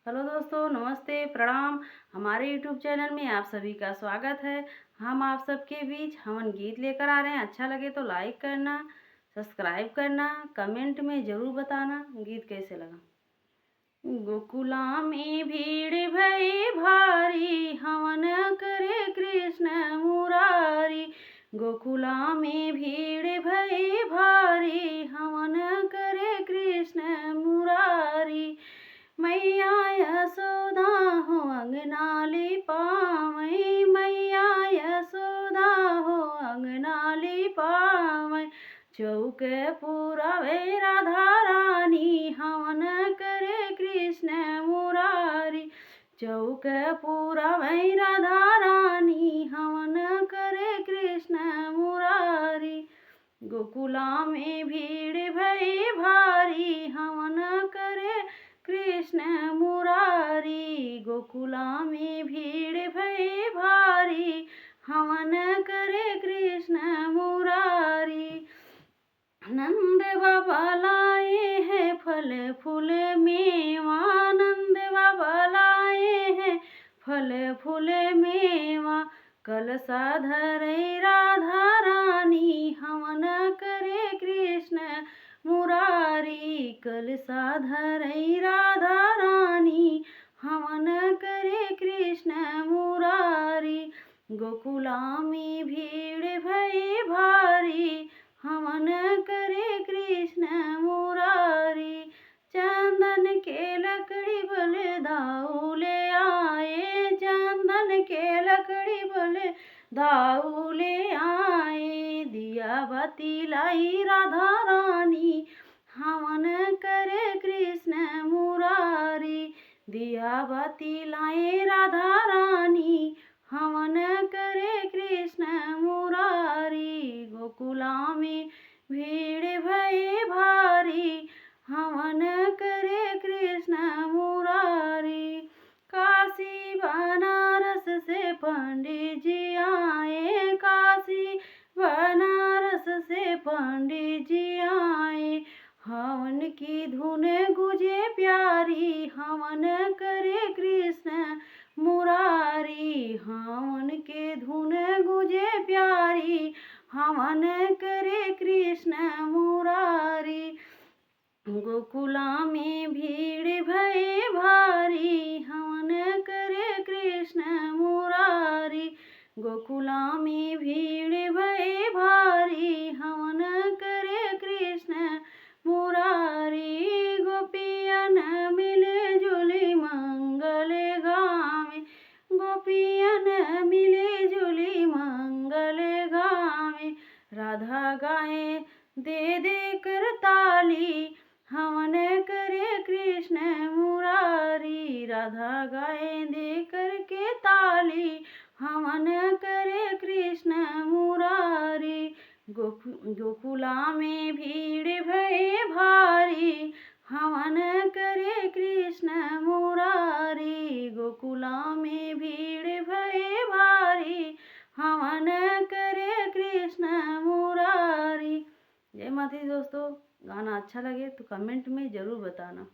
Hello दोस्तों, नमस्ते, प्रणाम। हमारे यूट्यूब चैनल में आप सभी का स्वागत है। हम आप सबके बीच हवन गीत लेकर आ रहे हैं। अच्छा लगे तो लाइक करना, सब्सक्राइब करना, कमेंट में ज़रूर बताना गीत कैसे लगा। गोकुला में भीड़ भई भारी, हवन करे कृष्ण मुरारी। गोकुला में भीड़ भई भारी, हवन करे कृष्ण मुरारी। मैया यशोदा हो अंगना लिपावै, मैया यशोदा हो अंगना लिपावै। चौक पुरावे राधा रानी, हवन करे कृष्ण मुरारी। चौक पुरावे राधा रानी, हवन करे कृष्ण मुरारी। गोकुला में भीड़ भई भारी, हवन करे कृष्ण मुरारी। गोकुला में भीड़ भई भारी, हवन करे कृष्ण मुरारी। नंद बाबा लाए हैं फल फूल मेवा, नंद बाबा लाए हैं फल फूल मेवा। कलशा धरे राधा रानी, हवन करे कृष्ण मुरारी। कलशा धरे राधा रानी, हवन करे कृष्ण मुरारी। गोकुला में भीड़ भई भारी, हवन करे कृष्ण मुरारी। चंदन के लकड़ी बल दाऊ ले आए, चंदन के लकड़ी बल दाऊ ले आए। दिया बाती लाई राधा रानी, हवन करे कृष्ण मुरारी। दिया बाती लाए राधा रानी, हवन करे कृष्ण मुरारी। गोकुला में भीड़ भई भारी, हवन करे कृष्ण मुरारी। काशी बनारस से पंडित जी आए, काशी बनारस से पंडित जी आए। हवन की धुन गुजे प्यारी, हवन करे कृष्ण मुरारी। हवन के धुन गुजे प्यारी, हवन करे कृष्ण मुरारी। गोकुला में भीड़ भई भारी, हवन करे कृष्ण मुरारी। गोकुला में भीड़ भई भारी, हवन करे कृष्ण मुरारी। गोपियन मिले जुली मंगल गावे, गोपियन मिले जुली मंगल गावे। राधा गाए दे दे कर ताली, हवन करे कृष्ण मुरारी। राधा गाए दे करके ताली, हवन करे कृष्ण मुरारी। गोकुला में भीड़ भई भारी, हवन करे कृष्ण मुरारी। गोकुला में भीड़ भई भारी, हवन करे कृष्ण मुरारी। जय माता दी दोस्तों। गाना अच्छा लगे तो कमेंट में ज़रूर बताना।